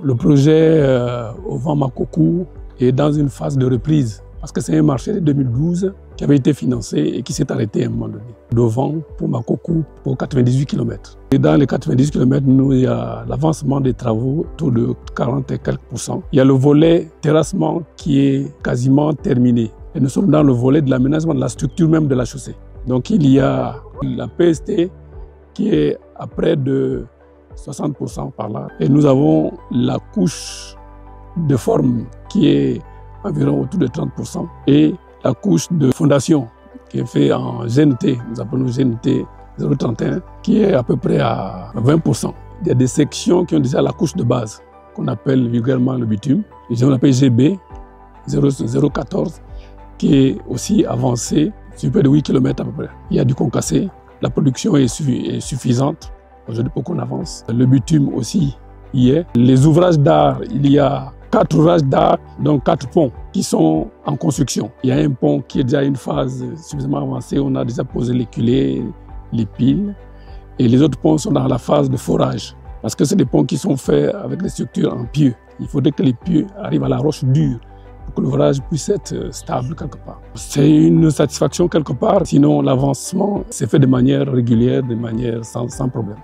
Le projet au vent Makoko est dans une phase de reprise parce que c'est un marché de 2012 qui avait été financé et qui s'est arrêté à un moment donné. Devant pour Makoko pour 98 km. Et dans les 98 km, il y a l'avancement des travaux autour de 40 et quelques %. Il y a le volet terrassement qui est quasiment terminé. Et nous sommes dans le volet de l'aménagement de la structure même de la chaussée. Donc il y a la PST qui est à près de 60 % par là. Et nous avons la couche de forme qui est environ autour de 30 % et la couche de fondation qui est faite en GNT, nous appelons GNT 031, qui est à peu près à 20 %. Il y a des sections qui ont déjà la couche de base, qu'on appelle vulgairement le bitume, et on appelle GB 014, qui est aussi avancé sur près de 8 km à peu près. Il y a du concassé, la production est suffisante aujourd'hui pour qu'on avance. Le bitume aussi y est. Les ouvrages d'art, il y a 4 ouvrages d'art, donc 4 ponts qui sont en construction. Il y a un pont qui est déjà à une phase suffisamment avancée, on a déjà posé les culées, les piles, et les autres ponts sont dans la phase de forage, parce que c'est des ponts qui sont faits avec des structures en pieux. Il faudrait que les pieux arrivent à la roche dure pour que l'ouvrage puisse être stable quelque part. C'est une satisfaction quelque part, sinon l'avancement s'est fait de manière régulière, de manière sans problème.